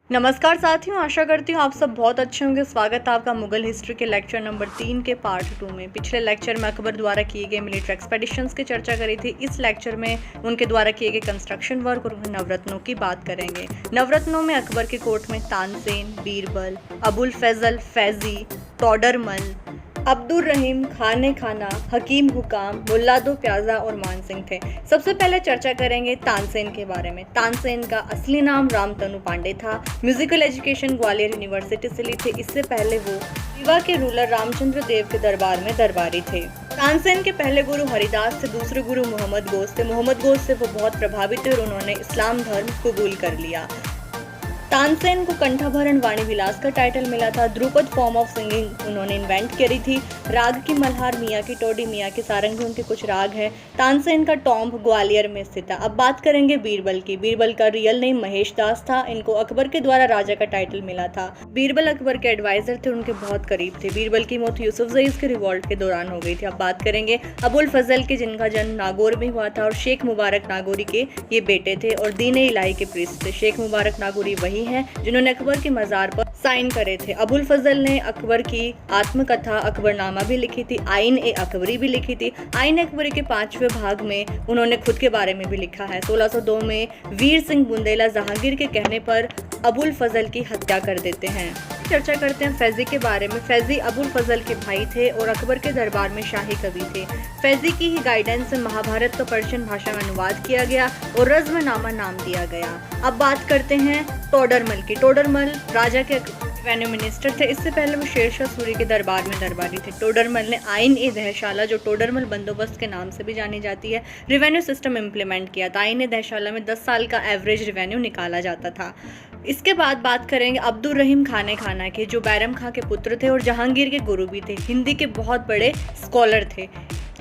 नमस्कार साथियों, आशा करती हूँ आप सब बहुत अच्छे होंगे। स्वागत है आपका मुगल हिस्ट्री के लेक्चर नंबर 3 के पार्ट 2 में। पिछले लेक्चर में अकबर द्वारा किए गए मिलिट्री एक्सपेडिशंस की चर्चा करी थी। इस लेक्चर में उनके द्वारा किए गए कंस्ट्रक्शन वर्क और नवरत्नों की बात करेंगे। नवरत्नों में अकबर के कोर्ट में तानसेन, बीरबल, अबुल फैजल, फैजी, टोडरमल, अब्दुर रहीम, खाने खाना, हकीम हुकाम, मुल्ला दो प्याजा और मान सिंह थे। सबसे पहले चर्चा करेंगे तानसेन के बारे में। तानसेन का असली नाम रामतनु पांडे था। म्यूजिकल एजुकेशन ग्वालियर यूनिवर्सिटी से ली थी। इससे पहले वो रीवा के रूलर रामचंद्र देव के दरबार में दरबारी थे। तानसेन के पहले गुरु हरिदास थे, दूसरे गुरु मोहम्मद गोस थे। मोहम्मद गोस से वो बहुत प्रभावित थे और उन्होंने इस्लाम धर्म कबूल कर लिया। तानसेन को कंठाभरण वाणी विलास का टाइटल मिला था। ध्रुपद फॉर्म ऑफ सिंगिंग उन्होंने इन्वेंट करी थी। राग की मल्हार, मियाँ की टोडी, मियाँ की सारंगी उनके कुछ राग हैं। तानसेन का टॉम्ब ग्वालियर में स्थित है। अब बात करेंगे बीरबल की। बीरबल का रियल नेम महेश दास था। इनको अकबर के द्वारा राजा का टाइटल मिला था। बीरबल अकबर के एडवाइजर थे, उनके बहुत करीब थे। बीरबल की मौत यूसुफजई के रिवॉल्ट के दौरान हो गई थी। अब बात करेंगे अबुल फजल के, जिनका जन्म नागौर में हुआ था और शेख मुबारक नागौरी के ये बेटे थे और दीन-ए इलाही के प्रीस्ट थे। शेख मुबारक नागौरी वही हैं जिन्होंने अकबर के मज़ार पर साइन करे थे। अबुल फजल ने अकबर की आत्मकथा अकबरनामा भी लिखी थी। आइन-ए-अकबरी भी लिखी थी। आइन-ए-अकबरी के 5वें भाग में उन्होंने खुद के बारे में भी लिखा है। 1602 में वीर सिंह बुंदेला जहांगीर के कहने पर अबुल फजल की हत्या कर देते हैं। चर्चा करते हैं फैजी के बारे में। फैजी अबुल फजल के भाई थे और अकबर के दरबार में शाही कवि थे। फैजी की ही गाइडेंस से महाभारत का पर्शियन भाषा में अनुवाद किया गया और रज़्मनामा नाम दिया गया। अब बात करते हैं टोडरमल की। टोडरमल राजा के रेवेन्यू मिनिस्टर थे। इससे पहले वो शेरशाह सूरी के दरबार में दरबारी थे। टोडरमल ने आइन-ए-दहशाला, जो टोडरमल बंदोबस्त के नाम से भी जानी जाती है, रेवेन्यू सिस्टम इम्प्लीमेंट किया था। आइन-ए-दहशाला में 10 साल का एवरेज रेवेन्यू निकाला जाता था। इसके बाद बात करेंगे अब्दुर रहीम खाने खाना के, जो बैरम खां के पुत्र थे और जहांगीर के गुरु भी थे। हिंदी के बहुत बड़े स्कॉलर थे।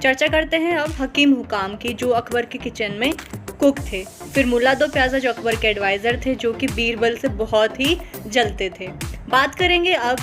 चर्चा करते हैं अब हकीम हुकाम की, जो अकबर के किचन में कुक थे। फिर मुल्ला दो प्याजा, जो अकबर के एडवाइज़र थे, जो कि बीरबल से बहुत ही जलते थे। बात करेंगे अब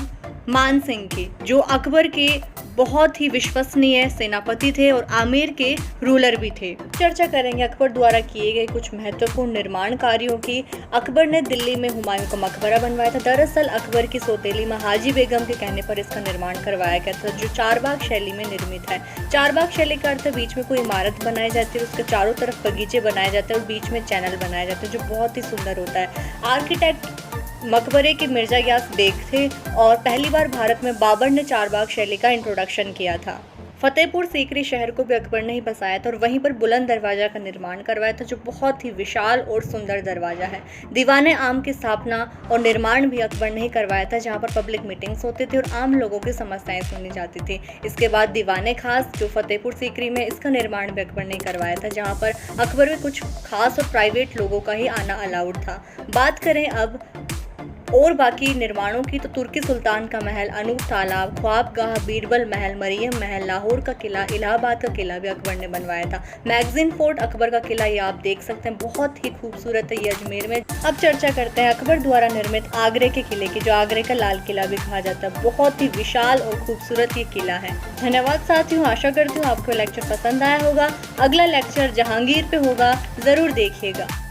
मान सिंह की, जो अकबर के बहुत ही विश्वसनीय सेनापति थे और आमेर के रूलर भी थे। चर्चा करेंगे अकबर द्वारा किए गए कुछ महत्वपूर्ण निर्माण कार्यों की। अकबर ने दिल्ली में हुमायूं का मकबरा बनवाया था। दरअसल अकबर की सौतेली महाजी बेगम के कहने पर इसका निर्माण करवाया गया था, जो चारबाग शैली में निर्मित है। चारबाग शैली का अर्थ बीच में कोई इमारत बनाई जाती है, उसके चारों तरफ बगीचे बनाए जाते हैं और बीच में चैनल बनाए जाते हैं, जो बहुत ही सुंदर होता है। आर्किटेक्ट मकबरे के मिर्जा गियास बेग थे और पहली बार भारत में बाबर ने चारबाग शैली का इंट्रोडक्शन किया था। फतेहपुर सीकरी शहर को भी अकबर ने ही बसाया था और वहीं पर बुलंद दरवाजा का निर्माण करवाया था, जो बहुत ही विशाल और सुंदर दरवाजा है। दीवाने आम की स्थापना और निर्माण भी अकबर ने ही करवाया था, जहां पर पब्लिक मीटिंग्स होती थी और आम लोगों की समस्याएं सुनी जाती थी। इसके बाद दीवाने खास, जो फतेहपुर सीकरी में, इसका निर्माण भी अकबर ने ही करवाया था, जहाँ पर अकबर में कुछ खास और प्राइवेट लोगों का ही आना अलाउड था। बात करें अब और बाकी निर्माणों की, तो तुर्की सुल्तान का महल, अनूप तालाब, ख्वाबगाह, बीरबल महल, मरियम महल, लाहौर का किला, इलाहाबाद का किला भी अकबर ने बनवाया था। मैगजीन फोर्ट अकबर का किला, ये आप देख सकते हैं, बहुत ही खूबसूरत है ये अजमेर में। अब चर्चा करते हैं अकबर द्वारा निर्मित आगरे के किले की, जो आगरे का लाल किला भी कहा जाता है। बहुत ही विशाल और खूबसूरत ये किला है। धन्यवाद साथियों, आशा करती हूँ आपको लेक्चर पसंद आया होगा। अगला लेक्चर जहांगीर पे होगा, ज़रूर देखिएगा।